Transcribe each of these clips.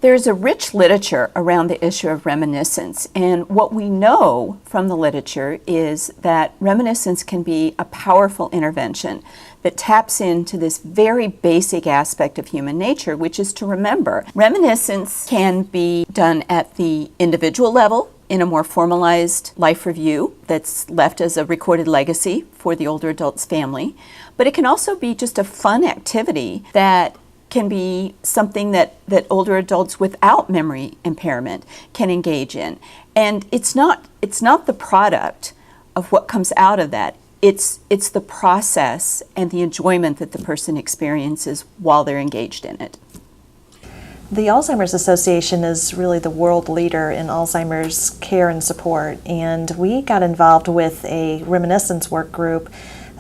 There's a rich literature around the issue of reminiscence, and what we know from the literature is that reminiscence can be a powerful intervention that taps into this very basic aspect of human nature, which is to remember. Reminiscence can be done at the individual level in a more formalized life review that's left as a recorded legacy for the older adult's family, but it can also be just a fun activity that can be something that older adults without memory impairment can engage in. And it's not the product of what comes out of that. It's the process and the enjoyment that the person experiences while they're engaged in it. The Alzheimer's Association is really the world leader in Alzheimer's care and support, and we got involved with a reminiscence work group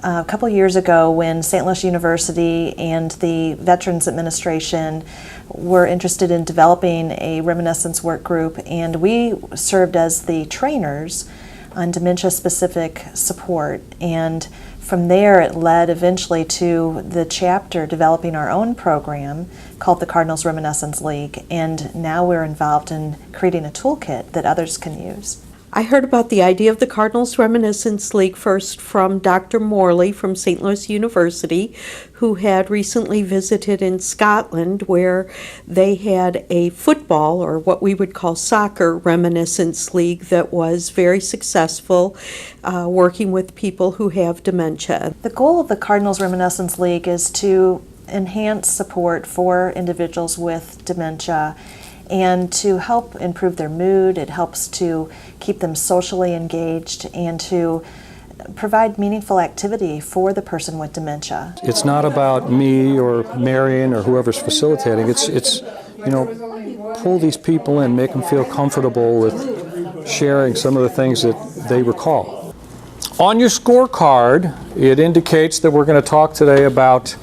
a couple years ago when St. Louis University and the Veterans Administration were interested in developing a reminiscence work group, and we served as the trainers on dementia-specific support. And from there it led eventually to the chapter developing our own program called the Cardinal's Reminiscence League, and now we're involved in creating a toolkit that others can use. I heard about the idea of the Cardinal's Reminiscence League first from Dr. Morley from St. Louis University, who had recently visited in Scotland, where they had a football, or what we would call soccer, reminiscence league that was very successful, working with people who have dementia. The goal of the Cardinal's Reminiscence League is to enhance support for individuals with dementia and to help improve their mood. It helps to keep them socially engaged and to provide meaningful activity for the person with dementia. It's not about me or Marion or whoever's facilitating. It's pull these people in, make them feel comfortable with sharing some of the things that they recall. On your scorecard, it indicates that we're going to talk today about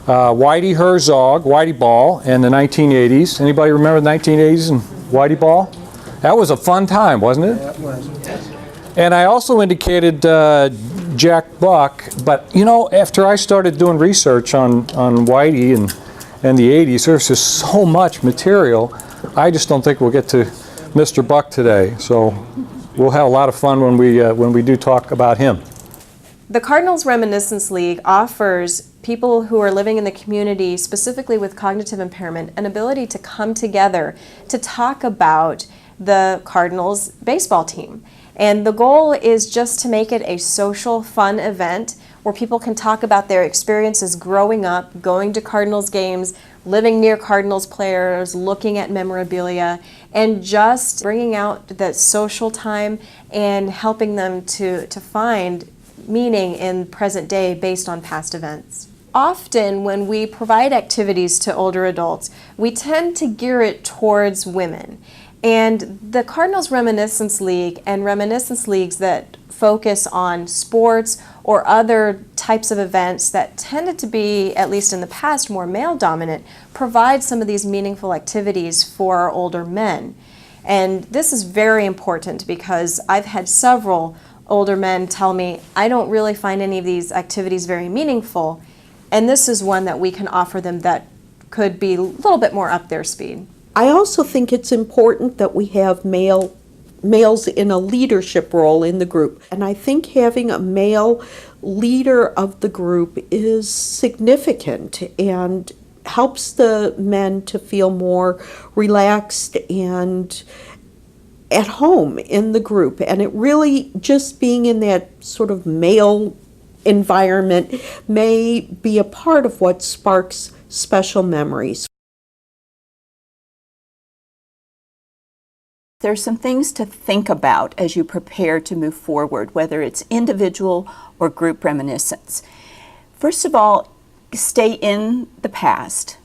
Whitey Herzog, Whitey Ball, in the 1980s. Anybody remember the 1980s and Whitey Ball? That was a fun time, wasn't it? Yeah, it was. And I also indicated Jack Buck, but after I started doing research on Whitey and the 80s, there's just so much material. I just don't think we'll get to Mr. Buck today. So we'll have a lot of fun when we do talk about him. The Cardinal's Reminiscence League offers people who are living in the community, specifically with cognitive impairment, an ability to come together to talk about the Cardinals baseball team. And the goal is just to make it a social, fun event where people can talk about their experiences growing up, going to Cardinals games, living near Cardinals players, looking at memorabilia, and just bringing out that social time and helping them to find meaning in present day based on past events. Often when we provide activities to older adults, we tend to gear it towards women. And the Cardinal's Reminiscence League and reminiscence leagues that focus on sports or other types of events that tended to be, at least in the past, more male-dominant, provide some of these meaningful activities for our older men. And this is very important because I've had several older men tell me, I don't really find any of these activities very meaningful, and this is one that we can offer them that could be a little bit more up their speed. I also think it's important that we have males in a leadership role in the group, and I think having a male leader of the group is significant and helps the men to feel more relaxed and at home in the group. And it really, just being in that sort of male environment may be a part of what sparks special memories. There's some things to think about as you prepare to move forward, whether it's individual or group reminiscence. First of all, stay in the past.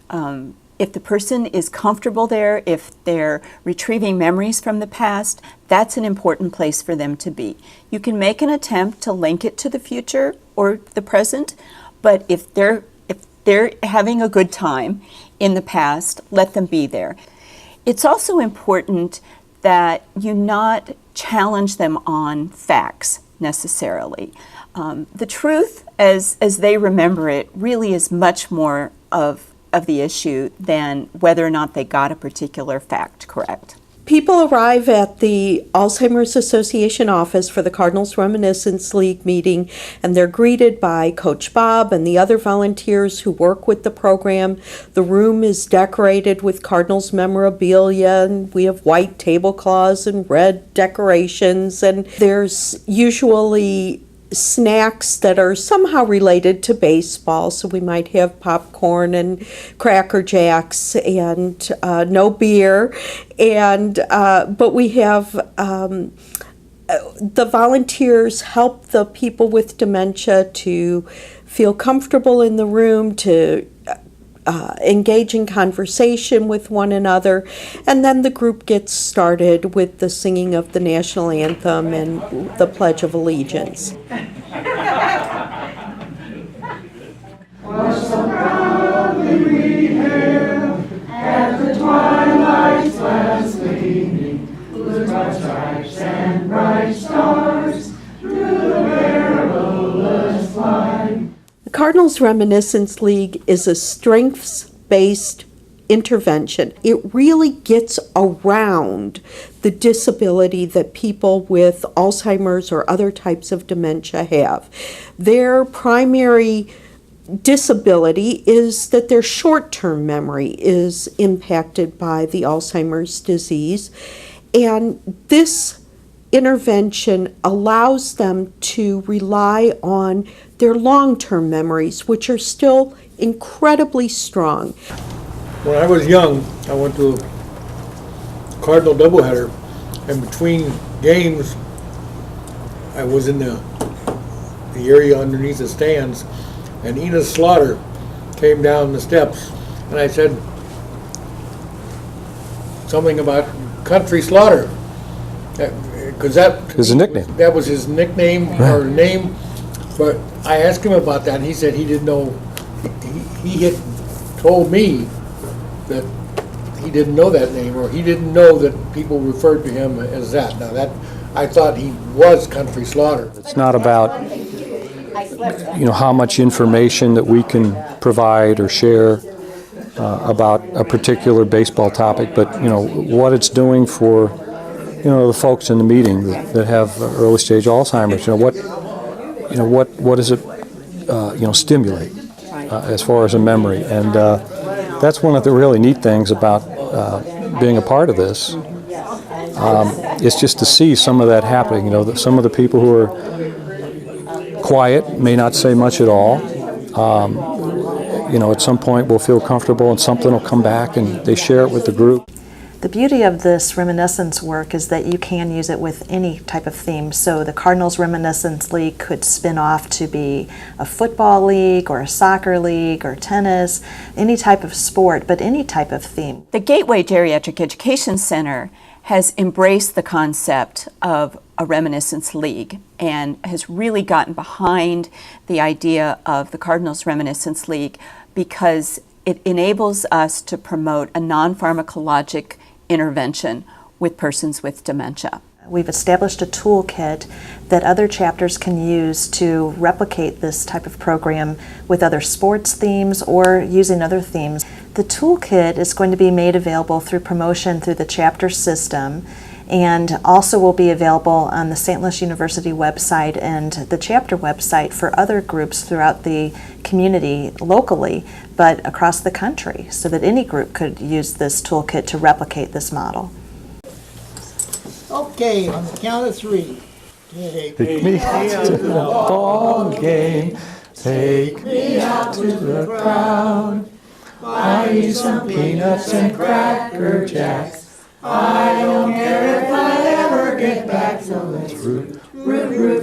If the person is comfortable there, if they're retrieving memories from the past, that's an important place for them to be. You can make an attempt to link it to the future or the present, but if they're having a good time in the past, let them be there. It's also important that you not challenge them on facts necessarily. The truth, as they remember it, really is much more of of the issue than whether or not they got a particular fact correct. People arrive at the Alzheimer's Association office for the Cardinal's Reminiscence League meeting, and they're greeted by Coach Bob and the other volunteers who work with the program. The room is decorated with Cardinals memorabilia, and we have white tablecloths and red decorations, and there's usually snacks that are somehow related to baseball, so we might have popcorn and Cracker Jacks and no beer, and but we have the volunteers help the people with dementia to feel comfortable in the room, to engage in conversation with one another, and then the group gets started with the singing of the national anthem and the Pledge of Allegiance. Was so proudly we hailed at the twilight's last gleaming, with bright stripes and bright stars through the perilous line. The Cardinals Reminiscence League is a strengths-based intervention. It really gets around the disability that people with Alzheimer's or other types of dementia have. Their primary disability is that their short-term memory is impacted by the Alzheimer's disease, and this intervention allows them to rely on their long-term memories, which are still incredibly strong. When I was young, I went to a Cardinal doubleheader, and between games, I was in the area underneath the stands, and Ina Slaughter came down the steps, and I said something about Country Slaughter, because that His nickname. That was his nickname or name. But I asked him about that, and he said he didn't know. He had told me that he didn't know that name, or he didn't know that people referred to him as that. Now that I thought he was Country Slaughter. It's not about how much information that we can provide or share about a particular baseball topic, but what it's doing for the folks in the meeting that have early stage Alzheimer's. What does it stimulate as far as a memory, and that's one of the really neat things about being a part of this. It's just to see some of that happening. Some of the people who are quiet may not say much at all. At some point we'll feel comfortable and something will come back and they share it with the group. The beauty of this reminiscence work is that you can use it with any type of theme. So the Cardinals Reminiscence League could spin off to be a football league or a soccer league or tennis, any type of sport, but any type of theme. The Gateway Geriatric Education Center has embraced the concept of a reminiscence league and has really gotten behind the idea of the Cardinals Reminiscence League because it enables us to promote a non-pharmacologic intervention with persons with dementia. We've established a toolkit that other chapters can use to replicate this type of program with other sports themes or using other themes. The toolkit is going to be made available through promotion through the chapter system, and also will be available on the St. Louis University website and the chapter website for other groups throughout the community locally, but across the country, so that any group could use this toolkit to replicate this model. Okay, on the count of three. Take me out to the ball game. Take me out to the crowd. Buy me some peanuts and Cracker Jacks. I don't care if I ever get back. So let's root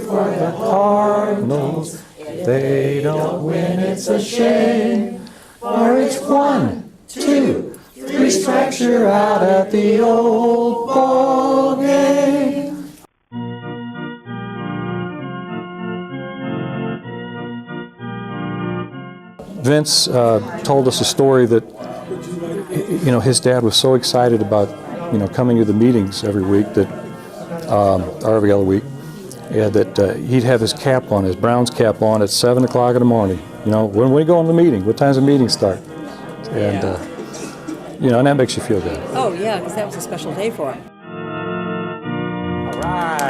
for the Cardinals. If they don't win, it's a shame. For it's 1, 2, 3 strikes, you're out at the old ball game. Vince told us a story that his dad was so excited about coming to the meetings every week that or every other week, that he'd have his cap on, his Browns cap on at 7 o'clock in the morning. When we go in the meeting, what time's the meeting start? And, and that makes you feel good. Oh, yeah, because that was a special day for him. All right.